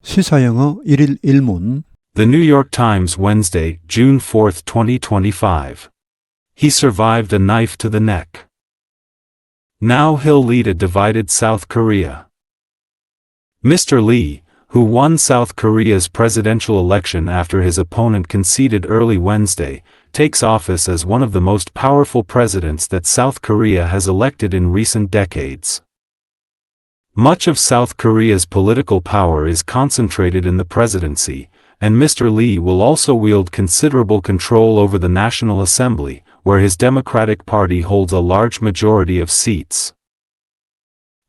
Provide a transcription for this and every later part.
시사영어 1일 1문 The New York Times, Wednesday, June 4, 2025. He survived a knife to the neck. Now he'll lead a divided South Korea. Mr. Lee, who won South Korea's presidential election after his opponent conceded early Wednesday, takes office as one of the most powerful presidents that South Korea has elected in recent decades. Much of South Korea's political power is concentrated in the presidency, and Mr. Lee will also wield considerable control over the National Assembly, where his Democratic Party holds a large majority of seats.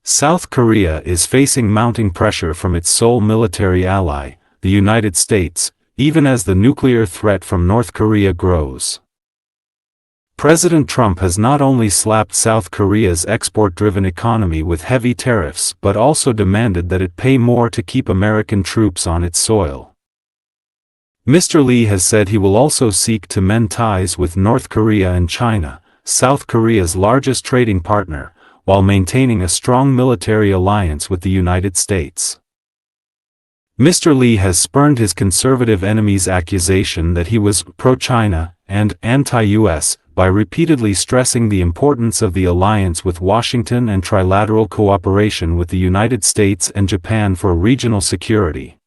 South Korea is facing mounting pressure from its sole military ally, the United States, even as the nuclear threat from North Korea grows. President Trump has not only slapped South Korea's export-driven economy with heavy tariffs but also demanded that it pay more to keep American troops on its soil. Mr. Lee has said he will also seek to mend ties with North Korea and China, South Korea's largest trading partner, while maintaining a strong military alliance with the United States. Mr. Lee has spurned his conservative enemy's accusation that he was pro-China and anti-US by repeatedly stressing the importance of the alliance with Washington and trilateral cooperation with the United States and Japan for regional security.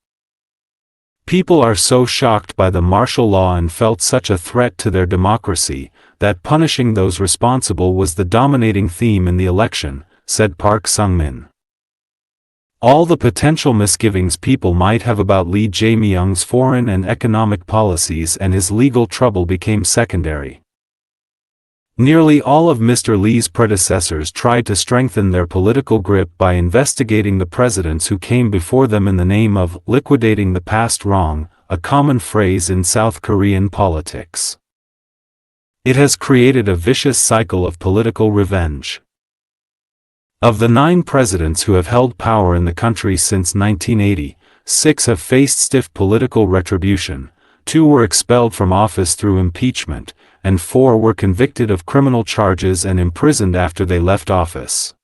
People are so shocked by the martial law and felt such a threat to their democracy, that punishing those responsible was the dominating theme in the election, said Park Sung-min. All the potential misgivings people might have about Lee Jae-myung's foreign and economic policies and his legal trouble became secondary. Nearly all of Mr. Lee's predecessors tried to strengthen their political grip by investigating the presidents who came before them in the name of liquidating the past wrong, a common phrase in South Korean politics. It has created a vicious cycle of political revenge. Of the 9 presidents who have held power in the country since 1980, 6 have faced stiff political retribution, 2 were expelled from office through impeachment, and 4 were convicted of criminal charges and imprisoned after they left office.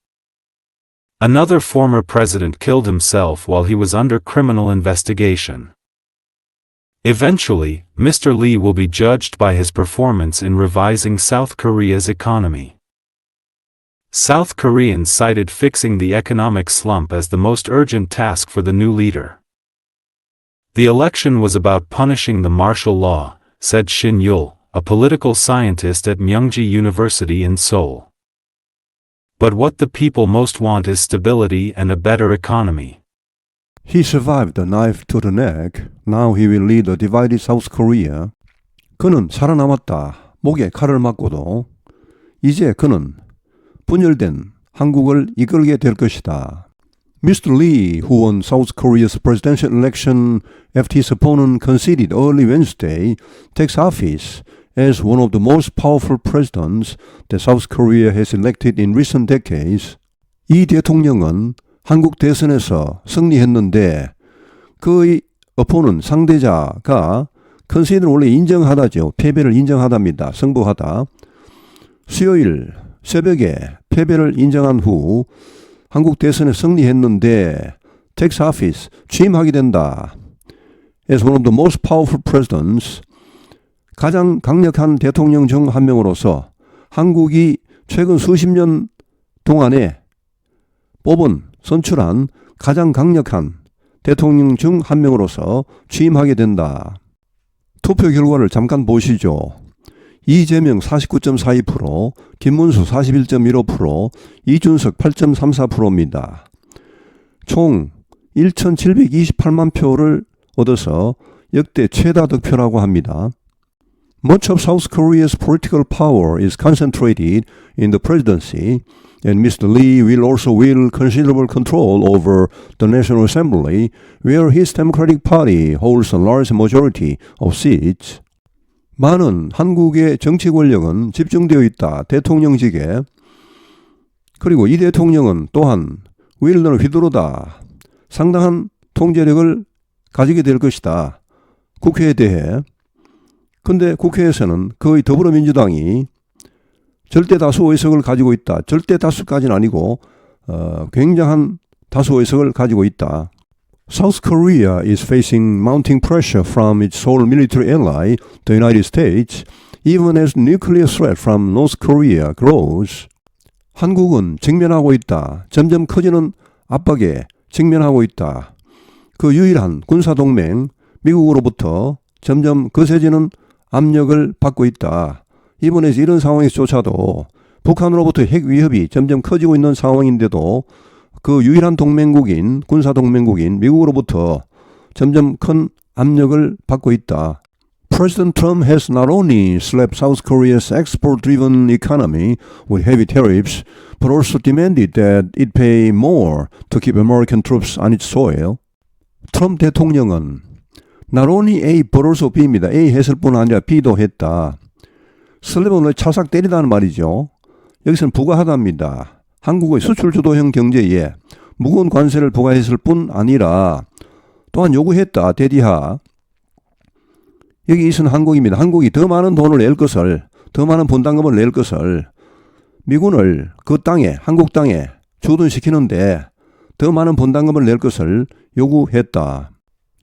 Another former president killed himself while he was under criminal investigation. Eventually, Mr. Lee will be judged by his performance in revising South Korea's economy. South Koreans cited fixing the economic slump as the most urgent task for the new leader. The election was about punishing the martial law, said Shin Yul, a political scientist at Myungji University in Seoul. But what the people most want is stability and a better economy. He survived the knife to the neck. Now he will lead a divided South Korea. 그는 살아남았다. 목에 칼을 맞고도. 이제 그는 분열된 한국을 이끌게 될 것이다. Mr. Lee, who won South Korea's presidential election after his opponent conceded early Wednesday, takes office as one of the most powerful presidents that South Korea has elected in recent decades. 이 대통령은 한국 대선에서 승리했는데 그의 opponent, 상대자가 conced를 원래 인정하다죠. 패배를 인정하답니다. 승부하다. 수요일 새벽에 패배를 인정한 후 한국 대선에 승리했는데 takes office, 취임하게 된다. As one of the most powerful presidents, 가장 강력한 대통령 중 한 명으로서 한국이 최근 수십 년 동안에 선출한 가장 강력한 대통령 중 한 명으로서 취임하게 된다. 투표 결과를 잠깐 보시죠. 이재명 49.42%, 김문수 41.15%, 이준석 8.34%입니다. 총 1,728만 표를 얻어서 역대 최다 득표라고 합니다. Much of South Korea's political power is concentrated in the presidency, and Mr. Lee will also wield considerable control over the National Assembly, where his Democratic Party holds a large majority of seats. 많은 한국의 정치 권력은 집중되어 있다. 대통령직에. 그리고 이 대통령은 또한 윌런을 휘두르다. 상당한 통제력을 가지게 될 것이다. 국회에 대해. 근데 국회에서는 거의 더불어민주당이 절대 다수 의석을 가지고 있다. 절대 다수까지는 아니고 굉장한 다수 의석을 가지고 있다. South Korea is facing mounting pressure from its sole military ally, the United States, even as nuclear threat from North Korea grows. 한국은 직면하고 있다. 점점 커지는 압박에 직면하고 있다. 그 유일한 군사동맹 미국으로부터 점점 거세지는 압력을 받고 있다. 이번에 이런 상황에서조차도 북한으로부터 핵 위협이 점점 커지고 있는 상황인데도 그 유일한 동맹국인 군사동맹국인 미국으로부터 점점 큰 압력을 받고 있다. President Trump has not only slapped South Korea's export-driven economy with heavy tariffs, but also demanded that it pay more to keep American troops on its soil. 트럼프 대통령은 not only A but also B입니다. A 했을 뿐 아니라 B도 했다. 슬랩은 찰싹 때리다는 말이죠. 여기서는 부과하다입니다. 한국의 수출 주도형 경제에 무거운 관세를 부과했을 뿐 아니라 또한 요구했다. 대디하. 여기 있은 한국입니다. 한국이 더 많은 돈을 낼 것을, 더 많은 분담금을 낼 것을 미군을 그 땅에, 한국 땅에 주둔시키는데 더 많은 분담금을 낼 것을 요구했다.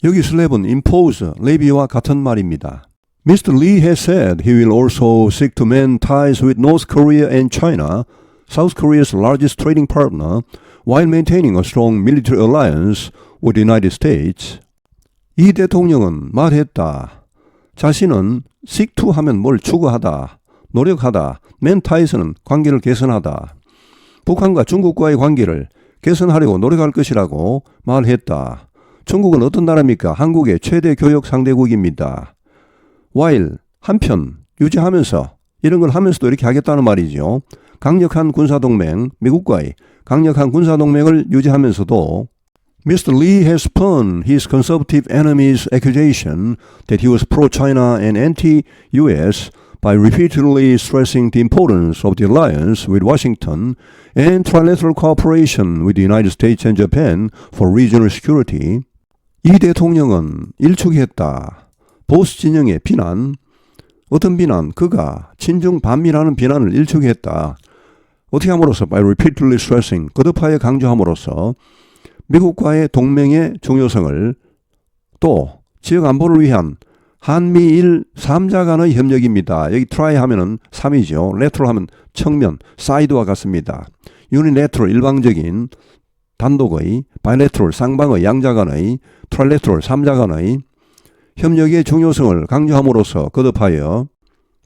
여기 슬랩은 impose, 레비와 같은 말입니다. Mr. Lee has said he will also seek to mend ties with North Korea and China, South Korea's largest trading partner, while maintaining a strong military alliance with the United States. 이 대통령은 말했다. 자신은 seek to 하면 뭘 추구하다, 노력하다, mend ties는 관계를 개선하다. 북한과 중국과의 관계를 개선하려고 노력할 것이라고 말했다. 중국은 어떤 나라입니까? 한국의 최대 교역 상대국입니다. while 한편 유지하면서 이런 걸 하면서도 이렇게 하겠다는 말이죠. 강력한 군사동맹, 미국과의 강력한 군사동맹을 유지하면서도 Mr. Lee has spun his conservative enemy's accusation that he was pro-China and anti-US by repeatedly stressing the importance of the alliance with Washington and trilateral cooperation with the United States and Japan for regional security. 이 대통령은 일축했다. 보수 진영의 비난, 어떤 비난? 그가 친중 반미라는 비난을 일축했다. 어떻게 함으로써? By repeatedly stressing, 거듭하여 강조함으로써 미국과의 동맹의 중요성을 또 지역 안보를 위한 한미일 3자 간의 협력입니다. 여기 try 하면은 3이죠. lateral 하면 측면, side와 같습니다. unilateral 일방적인 단독의, bilateral 쌍방의 양자 간의, trilateral 3자 간의 협력의 중요성을 강조함으로써 거듭하여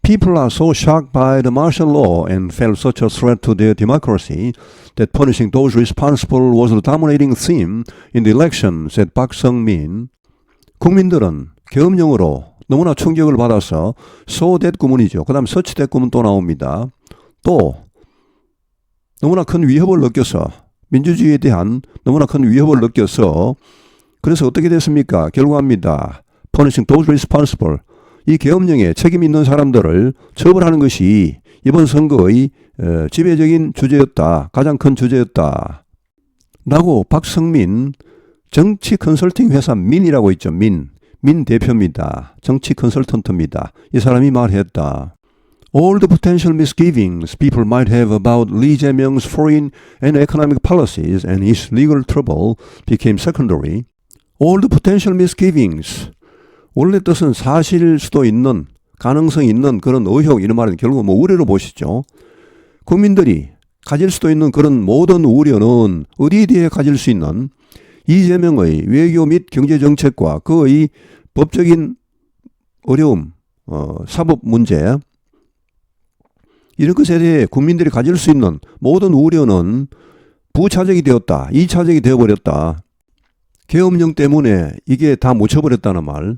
People are so shocked by the martial law and felt such a threat to their democracy that punishing those responsible was the dominating theme in the election, said Park Sung-min. 국민들은 계엄령으로 너무나 충격을 받아서 so that 구문이죠. 그 다음 such that 구문 또 나옵니다. 또 너무나 큰 위협을 느껴서 민주주의에 대한 너무나 큰 위협을 느껴서 그래서 어떻게 됐습니까? 결과입니다. Punishing those responsible. 이 계엄령에 책임 있는 사람들을 처벌하는 것이 이번 선거의 지배적인 주제였다. 가장 큰 주제였다. 라고 박성민 정치 컨설팅 회사 민이라고 있죠. 민 대표입니다. 정치 컨설턴트입니다. 이 사람이 말했다. All the potential misgivings people might have about Lee Jae-myung's foreign and economic policies and his legal trouble became secondary. All the potential misgivings. 원래 뜻은 사실 수도 있는, 가능성이 있는 그런 의혹, 이런 말은 결국 우려로 보시죠. 국민들이 가질 수도 있는 그런 모든 우려는 어디에 대해 가질 수 있는 이재명의 외교 및 경제정책과 그의 법적인 어려움, 사법 문제, 이런 것에 대해 국민들이 가질 수 있는 모든 우려는 부차적이 되었다. 2차적이 되어버렸다. 계엄령 때문에 이게 다 묻혀버렸다는 말.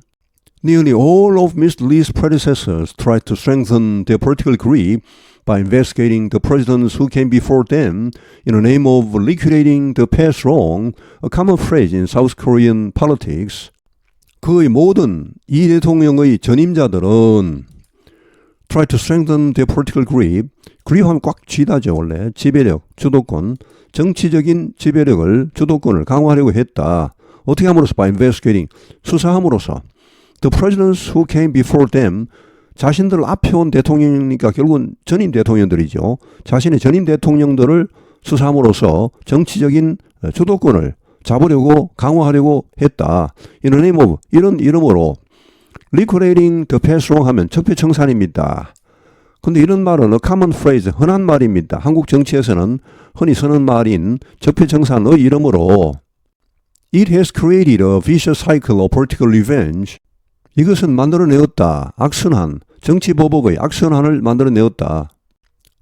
Nearly all of Mr. Lee's predecessors tried to strengthen their political grip by investigating the presidents who came before them in the name of liquidating the past wrong, a common phrase in South Korean politics. 그의 모든 이 대통령의 전임자들은 try to strengthen their political grip. 그립하면 꽉 쥐다죠. 원래 지배력, 주도권, 정치적인 지배력을, 주도권을 강화하려고 했다. 어떻게 함으로써? By investigating, 수사함으로써. The presidents who came before them, 자신들 앞에 온 대통령이니까 결국은 전임 대통령들이죠. 자신의 전임 대통령들을 수사함으로써 정치적인 주도권을 잡으려고 강화하려고 했다. In the name of 이런 이름으로 liquidating the past wrong 하면 적폐청산입니다. 근데 이런 말은 a common phrase, 흔한 말입니다. 한국 정치에서는 흔히 쓰는 말인 적폐청산의 이름으로 It has created a vicious cycle of political revenge. 이것은 만들어내었다. 악순환, 정치 보복의 악순환을 만들어내었다.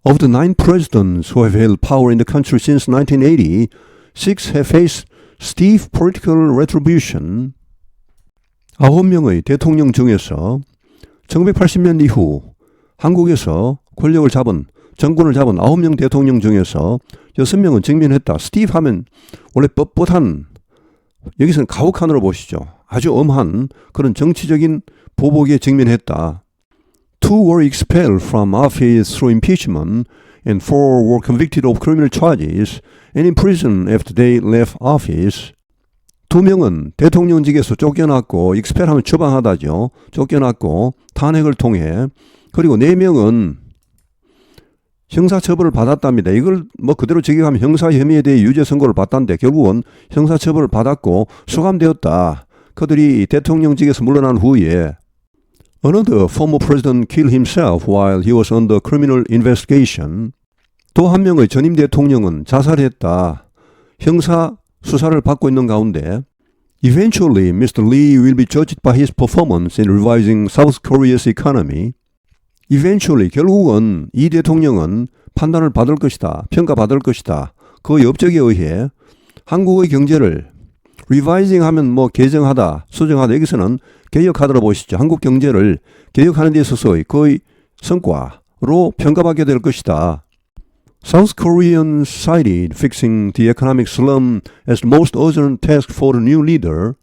Of the 9 presidents who have held power in the country since 1980, 6 have faced stiff political retribution. 9명의 대통령 중에서 1980년 이후 한국에서 권력을 잡은, 정권을 잡은 9명 대통령 중에서 6명은 직면했다. stiff 하면 원래 뻣뻣한, 여기서는 가혹한으로 보시죠. 아주 엄한 그런 정치적인 보복에 직면했다. 2 were expelled from office through impeachment and 4 were convicted of criminal charges and imprisoned after they left office. 2명은 대통령직에서 쫓겨났고, expel하면 처방하다죠. 쫓겨났고 탄핵을 통해, 그리고 4명은 형사처벌을 받았답니다. 이걸 뭐 그대로 적용하면 형사 혐의에 대해 유죄 선고를 받았는데 결국은 형사처벌을 받았고 수감되었다. 그들이 대통령직에서 물러난 후에 Another former president killed himself while he was under criminal investigation. 또 한 명의 전임 대통령은 자살했다. 형사 수사를 받고 있는 가운데 Eventually, Mr. Lee will be judged by his performance in revising South Korea's economy. Eventually, 결국은 이 대통령은 판단을 받을 것이다. 평가받을 것이다. 그 업적에 의해 한국의 경제를 revising 하면 뭐 개정하다, 수정하다. 여기서는 개혁하다로 보시죠. 한국 경제를 개혁하는 데 있어서의 그의 성과로 평가받게 될 것이다. South Koreans cited fixing the economic slum as the most urgent task for the new leader.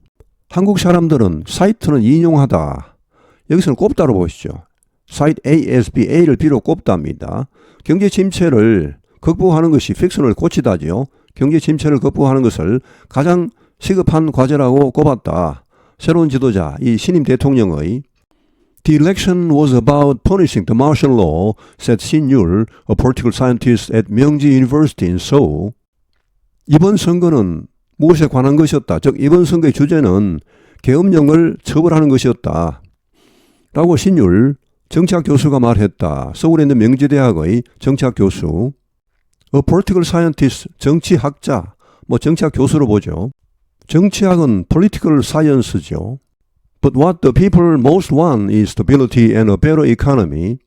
한국 사람들은 사이트는 인용하다. 여기서는 꼽다로 보시죠. cite A as B, A를 B로 꼽답니다. 경제 침체를 극복하는 것이 픽션을 고치다지요. 경제 침체를 극복하는 것을 가장 시급한 과제라고 꼽았다. 새로운 지도자, 이 신임 대통령의 The election was about punishing the martial law, said Shin-yul, a political scientist at Myungji University in Seoul. 이번 선거는 무엇에 관한 것이었다. 즉 이번 선거의 주제는 계엄령을 처벌하는 것이었다. 라고 신율 정치학 교수가 말했다. 서울에 있는 명지대학의 정치학 교수. A political scientist, 정치학자, 뭐 정치학 교수로 보죠. 정치학은 political science죠. But what the people most want is stability and a better economy.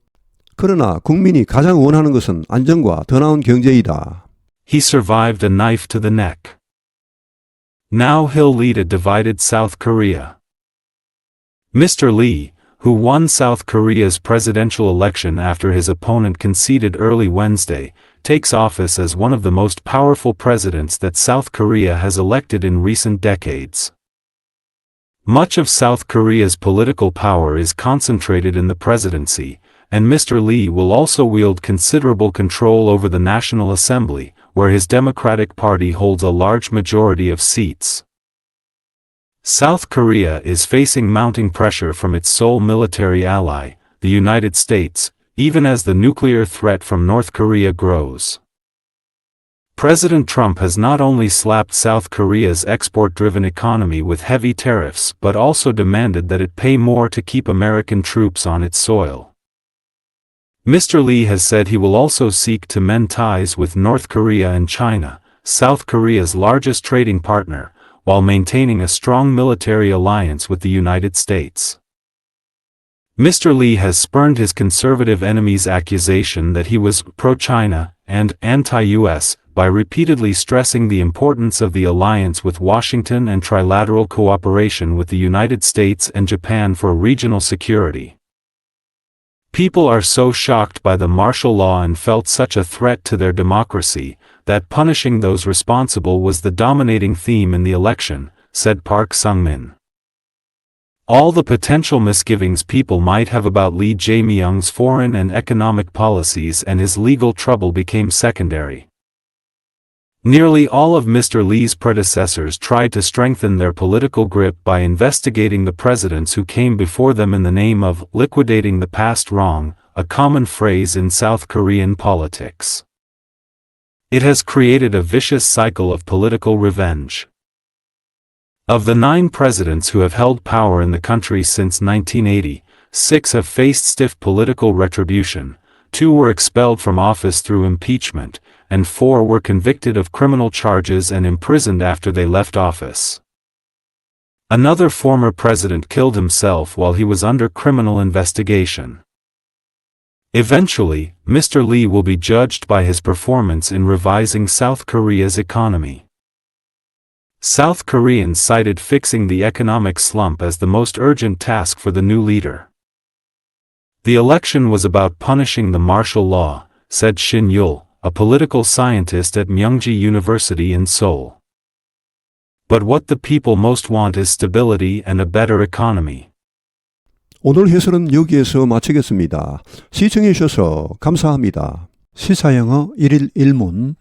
그러나 국민이 가장 원하는 것은 안정과 더 나은 경제이다. He survived a knife to the neck. Now he'll lead a divided South Korea. Mr. Lee, who won South Korea's presidential election after his opponent conceded early Wednesday, takes office as one of the most powerful presidents that South Korea has elected in recent decades. Much of South Korea's political power is concentrated in the presidency, and Mr. Lee will also wield considerable control over the National Assembly, where his Democratic Party holds a large majority of seats. South Korea is facing mounting pressure from its sole military ally, the United States, even as the nuclear threat from North Korea grows. President Trump has not only slapped South Korea's export-driven economy with heavy tariffs but also demanded that it pay more to keep American troops on its soil. Mr. Lee has said he will also seek to mend ties with North Korea and China, South Korea's largest trading partner, while maintaining a strong military alliance with the United States. Mr. Lee has spurned his conservative enemy's accusation that he was pro-China and anti-US by repeatedly stressing the importance of the alliance with Washington and trilateral cooperation with the United States and Japan for regional security. People are so shocked by the martial law and felt such a threat to their democracy, that punishing those responsible was the dominating theme in the election, said Park Sung-min. All the potential misgivings people might have about Lee Jae-myung's foreign and economic policies and his legal trouble became secondary. Nearly all of Mr. Lee's predecessors tried to strengthen their political grip by investigating the presidents who came before them in the name of liquidating the past wrong, a common phrase in South Korean politics. It has created a vicious cycle of political revenge. Of the 9 presidents who have held power in the country since 1980, 6 have faced stiff political retribution, 2 were expelled from office through impeachment, and 4 were convicted of criminal charges and imprisoned after they left office. Another former president killed himself while he was under criminal investigation. Eventually, Mr. Lee will be judged by his performance in revising South Korea's economy. South Koreans cited fixing the economic slump as the most urgent task for the new leader. The election was about punishing the martial law, said Shin Yul, a political scientist at Myungji University in Seoul. But what the people most want is stability and a better economy. 오늘 해설은 여기에서 마치겠습니다. 시청해 주셔서 감사합니다. 시사영어 1일 1문